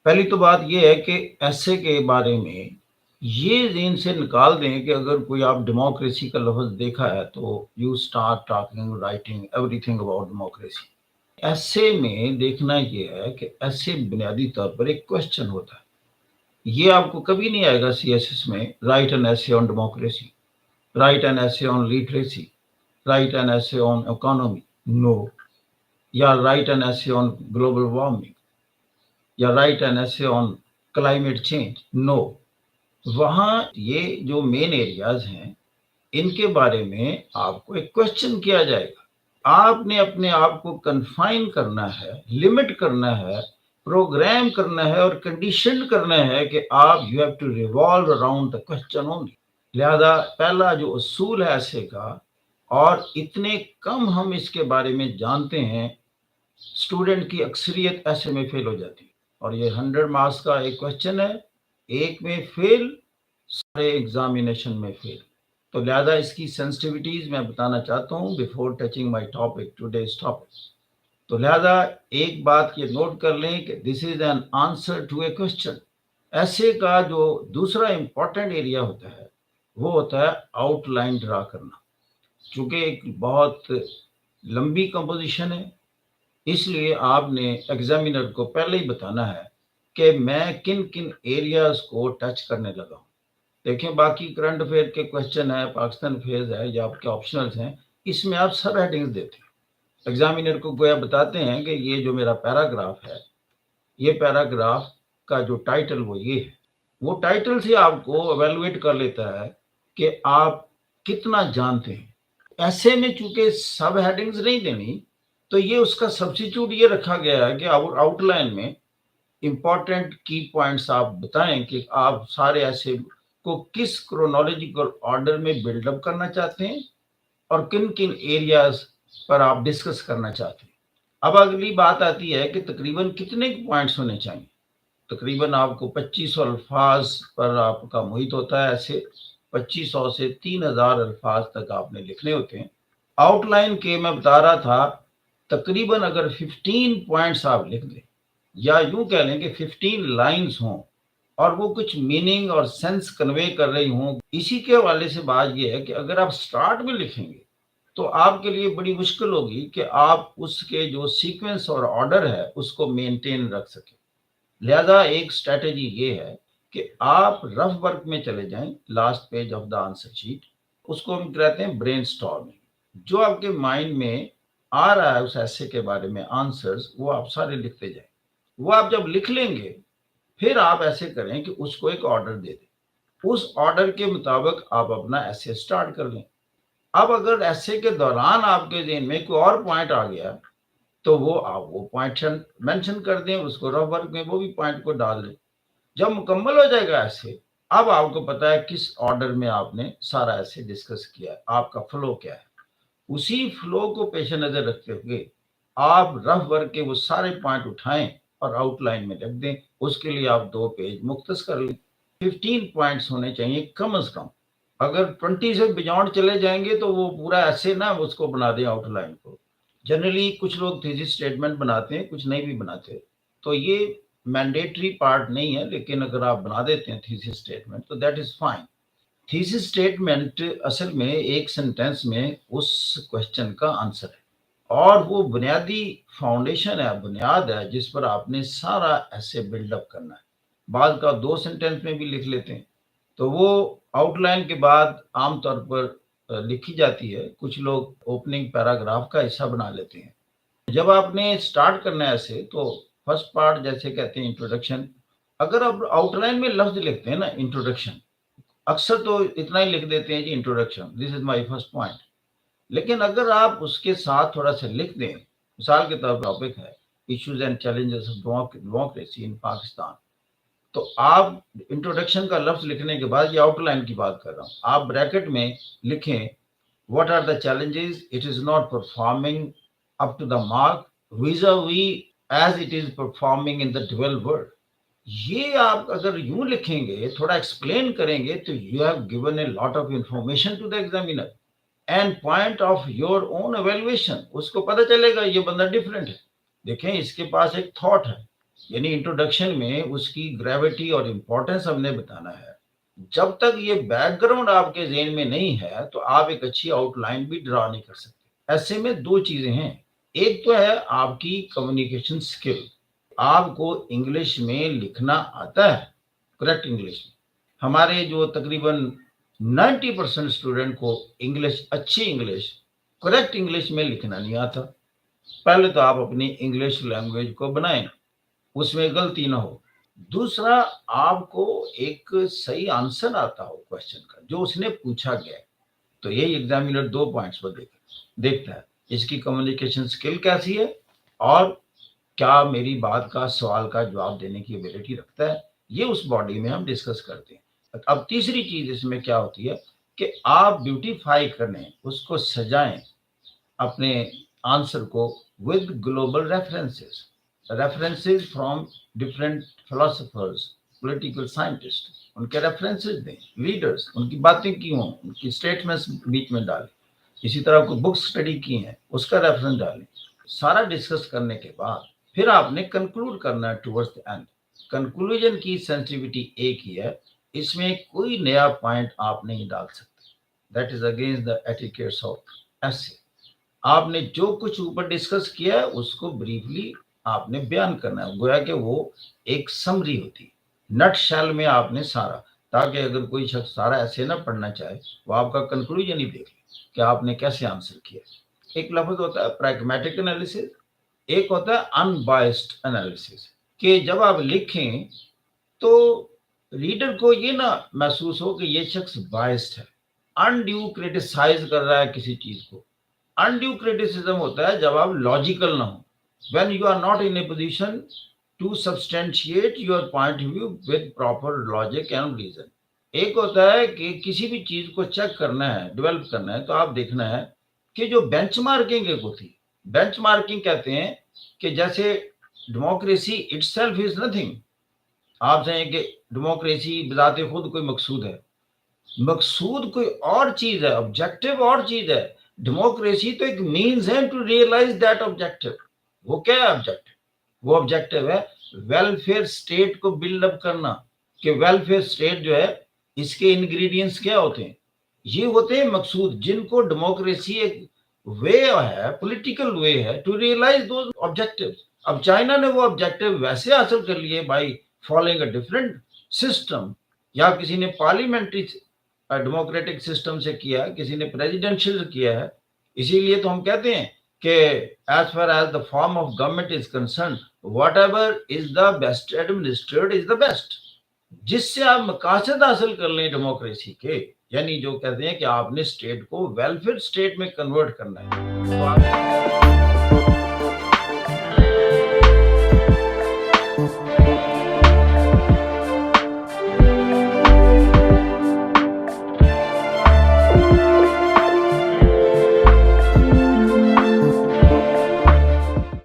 پہلی تو بات یہ ہے کہ ایسے کے بارے میں یہ ذہن سے نکال دیں کہ اگر کوئی آپ ڈیموکریسی کا لفظ دیکھا ہے تو you start talking writing every thing about democracy. ایسے میں دیکھنا یہ ہے کہ ایسے بنیادی طور پر ایک کوشچن ہوتا ہے. یہ آپ کو کبھی نہیں آئے گا سی ایس ایس میں رائٹ این ایسے آن ڈیموکریسی, رائٹ این ایسے آن لٹریسی, رائٹ این ایسے آن اکانومی. نو. یا رائٹ این ایسے آن گلوبل وارمنگ, یا رائٹ این ایسے آن کلائمیٹ چینج. نو. وہاں یہ جو مین ایریاز ہیں ان کے بارے میں آپ کو ایک کوشچن کیا جائے گا. آپ نے اپنے آپ کو کنفائن کرنا ہے, لمٹ کرنا ہے, پروگرام کرنا ہے اور کنڈیشن کرنا ہے کہ آپ you have to revolve around the question only. لہذا پہلا جو اصول ہے ایسے کا, اور اتنے کم ہم اس کے بارے میں جانتے ہیں, اسٹوڈنٹ کی اکثریت ایسے میں فیل ہو جاتی ہے. اور یہ 100 مارکس کا ایک کوشچن ہے, ایک میں فیل, سارے ایگزامینیشن میں فیل. تو لہذا اس کی سینسٹیوٹیز میں بتانا چاہتا ہوں before touching my topic today's topic. تو لہذا ایک بات یہ نوٹ کر لیں کہ this is an answer to a question. ایسے کا جو دوسرا امپورٹنٹ ایریا ہوتا ہے وہ ہوتا ہے آؤٹ لائن ڈرا کرنا. چونکہ ایک بہت لمبی کمپوزیشن ہے, اس لیے آپ نے ایگزامینر کو پہلے ہی بتانا ہے کہ میں کن کن ایریاز کو ٹچ کرنے لگا ہوں. دیکھیں باقی کرنٹ افیئر کے کوشچن ہے, پاکستان افیئرز ہے, یا آپ کے آپشنلز ہیں, اس میں آپ سب ہیڈنگز دیتے ہیں. ایگزامینر کو گویا بتاتے ہیں کہ یہ جو میرا پیراگراف ہے, یہ پیراگراف کا جو ٹائٹل وہ یہ ہے. وہ ٹائٹل سے آپ کو ایویلویٹ کر لیتا ہے کہ آپ کتنا جانتے ہیں. ایسے میں چونکہ سب ہیڈنگز نہیں دینی, تو یہ اس کا سبسٹیٹیوٹ یہ رکھا گیا ہے کہ آؤٹ لائن میں امپورٹنٹ کی پوائنٹس آپ بتائیں کہ آپ سارے ایسے کو کس کرونالوجیکل آرڈر میں بلڈ اپ کرنا چاہتے ہیں اور کن کن ایریاز پر آپ ڈسکس کرنا چاہتے ہیں. اب اگلی بات آتی ہے کہ تقریباً کتنے پوائنٹس ہونے چاہیے. تقریباً آپ کو 2500 الفاظ پر آپ کا محیط ہوتا ہے. ایسے 2500 سے 3000 الفاظ تک آپ نے لکھنے ہوتے ہیں. آؤٹ لائن کے میں بتا رہا تھا تقریباً اگر 15 پوائنٹس آپ لکھ دیں, یا یوں کہہ لیں کہ 15 لائنز ہوں اور وہ کچھ میننگ اور سینس کنوے کر رہی ہوں, اسی کے حوالے سے بات یہ ہے کہ اگر آپ سٹارٹ میں لکھیں گے تو آپ کے لیے بڑی مشکل ہوگی کہ آپ اس کے جو سیکوینس اور آرڈر ہے اس کو مینٹین رکھ سکیں. لہذا ایک اسٹریٹجی یہ ہے کہ آپ رف ورک میں چلے جائیں, last page of the answer sheet, اس کو ہم کہتے ہیں برین اسٹارمنگ. جو آپ کے مائنڈ میں آ رہا ہے اس ایسے کے بارے میں آنسرز, وہ آپ سارے لکھتے جائیں. وہ آپ جب لکھ لیں گے پھر آپ ایسے کریں کہ اس کو ایک آرڈر دے دیں, اس آرڈر کے مطابق آپ اپنا ایسے سٹارٹ کر لیں. اب اگر ایسے کے دوران آپ کے ذہن میں کوئی اور پوائنٹ آ گیا تو وہ آپ وہ پوائنٹ مینشن کر دیں, اس کو رف ورک میں وہ بھی پوائنٹ کو ڈال دیں. جب مکمل ہو جائے گا ایسے, اب آپ کو پتا ہے کس آرڈر میں آپ نے سارا ایسے ڈسکس کیا ہے, آپ کا فلو کیا ہے. اسی فلو کو پیش نظر رکھتے ہوئے آپ رف ورک کے وہ سارے پوائنٹ اٹھائیں اور آؤٹ لائن میں لکھ دیں. اس کے لیے آپ 2 پیج مختص کر لیں. 15 پوائنٹس ہونے چاہیے کم از کم. اگر 20 سے بیونڈ چلے جائیں گے تو وہ پورا ایسے نہ اس کو بنا دیں آؤٹ لائن کو. جنرلی کچھ لوگ تھیسس اسٹیٹمنٹ بناتے ہیں, کچھ نہیں بھی بناتے, تو یہ مینڈیٹری پارٹ نہیں ہے, لیکن اگر آپ بنا دیتے ہیں تھیسس اسٹیٹمنٹ تو that is fine. Thesis statement اصل میں ایک سینٹینس میں اس کوشچن کا آنسر ہے, اور وہ بنیادی فاؤنڈیشن ہے, بنیاد ہے جس پر آپ نے سارا ایسے بلڈ اپ کرنا ہے. بعض کا 2 سینٹینس میں بھی لکھ لیتے ہیں, تو وہ آؤٹ لائن کے بعد عام طور پر لکھی جاتی ہے. کچھ لوگ اوپننگ پیراگراف کا حصہ بنا لیتے ہیں. جب آپ نے سٹارٹ کرنا ہے ایسے, تو فرسٹ پارٹ جیسے کہتے ہیں انٹروڈکشن. اگر آپ آؤٹ لائن میں لفظ لکھتے ہیں نا انٹروڈکشن, اکثر تو اتنا ہی لکھ دیتے ہیں جی introduction, this is my first point. لیکن اگر آپ اس کے ساتھ تھوڑا سا لکھ دیں, مثال کے طور پر ٹاپک ہے issues and challenges of democracy in Pakistan, تو آپ انٹروڈکشن کا لفظ لکھنے کے بعد, یہ آؤٹ لائن کی بات کر رہا ہوں, آپ بریکٹ میں لکھیں what are the challenges it is not performing up to the mark vis-a-vis as it is performing in the developed world. یہ آپ اگر یوں لکھیں گے, تھوڑا ایکسپلین کریں گے, تو you have given a lot of information to the examiner and point of your own evaluation. اس کو پتہ چلے گا یہ بندہ ڈیفرنٹ ہے. دیکھیں اس کے پاس ایک تھاٹ ہے, یعنی انٹروڈکشن میں اس کی گریوٹی اور امپورٹنس ہم نے بتانا ہے. جب تک یہ بیک گراؤنڈ آپ کے ذہن میں نہیں ہے تو آپ ایک اچھی آؤٹ لائن بھی ڈرا نہیں کر سکتے. ایسے میں دو چیزیں ہیں. ایک تو ہے آپ کی کمیونیکیشن سکل. آپ کو انگلش میں لکھنا آتا ہے کریکٹ انگلش میں. ہمارے جو تقریباً 90% اسٹوڈنٹ کو انگلش اچھی انگلش کریکٹ انگلش میں لکھنا نہیں آتا. پہلے تو آپ اپنی انگلش لینگویج کو بنائیں, اس میں غلطی نہ ہو. دوسرا, آپ کو ایک صحیح آنسر آتا ہو کوشچن کا جو اس نے پوچھا گیا. تو یہی ایگزامینر 2 پوائنٹس پر دیکھتا ہے, اس کی کمیونیکیشن سکل کیسی ہے اور کیا میری بات کا سوال کا جواب دینے کی ایبلٹی رکھتا ہے. یہ اس باڈی میں ہم ڈسکس کرتے ہیں. اب تیسری چیز اس میں کیا ہوتی ہے کہ آپ بیوٹیفائی کریں, اس کو سجائیں اپنے آنسر کو with global references from different philosophers, political scientist, ان کے ریفرنسز دیں, لیڈرز ان کی باتیں کی ہوں, ان کی اسٹیٹمنٹس بیچ میں ڈالیں. اسی طرح کوئی بکس اسٹڈی کی ہیں اس کا ریفرنس ڈالیں. سارا ڈسکس کرنے کے بعد پھر آپ نے کنکلوڈ کرنا ہے ٹورڈز دی اینڈ. کنکلوژن کی سینسٹیوٹی ایک ہی ہے, اس میں کوئی نیا پوائنٹ آپ نہیں ڈال سکتے. That is against the etiquettes of ایسے. آپ نے جو کچھ اوپر ڈسکس کیا ہے اس کو بریفلی آپ نے بیان کرنا ہے, گویا کہ وہ ایک سمری ہوتی, نٹ شیل میں آپ نے سارا, تاکہ اگر کوئی شخص سارا ایسے نہ پڑھنا چاہے وہ آپ کا کنکلوژن ہی دیکھ لے کہ آپ نے کیسے آنسر کیا. ایک لفظ ہوتا ہے پریگمیٹک انالیسس, ایک ہوتا ہے ان بائسڈ انالیسس, کہ جب آپ لکھیں تو ریڈر کو یہ نہ محسوس ہو کہ یہ شخص بائسڈ ہے, انڈیو کریٹیسائز کر رہا ہے کسی چیز کو. انڈیو کریٹیسزم ہوتا ہے جب آپ لاجیکل نہ ہو, when you are not in a position to substantiate your point of view with proper logic and reason. ایک ہوتا ہے کہ کسی بھی چیز کو چیک کرنا ہے, ڈیولپ کرنا ہے, تو آپ دیکھنا ہے کہ جو بینچ مارکنگ ایک ہوتی ہے. بینچ مارکنگ کہتے ہیں کہ جیسے democracy it self is nothing. آپ کہیں کہ ڈیموکریسی بذات خود کوئی مقصود ہے, مقصود کوئی اور چیز ہے, آبجیکٹو اور چیز ہے. ڈیموکریسی تو ایک مینز ہے ٹو ریئلائز دیٹ آبجیکٹو. وہ کیا ہے آبجیکٹو؟ وہ آبجیکٹو ہے ویلفیئر اسٹیٹ کو بلڈ اپ کرنا. کہ ویلفیئر اسٹیٹ جو ہے اس کے انگریڈینٹس کیا ہوتے ہیں, یہ ہوتے ہیں مقصود, جن کو ڈیموکریسی ایک وے ہے, پولیٹیکل وے ہے ٹو ریئلائز دوز آبجیکٹیوز. اب چائنا نے وہ آبجیکٹیو ویسے حاصل کر لیے by following a different system, یا کسی نے پارلیمنٹری ڈیموکریٹک سسٹم سے کیا, کسی نے پریزیڈنشل کیا ہے. اسی لیے تو ہم کہتے ہیں کہ as far as the form of government is concerned, whatever is the best administered is the best. جس سے آپ مقاصد حاصل کر لیں ڈیموکریسی کے, یعنی جو کہتے ہیں کہ آپ نے اسٹیٹ کو ویلفیئر اسٹیٹ میں کنورٹ کرنا ہے, تو آپ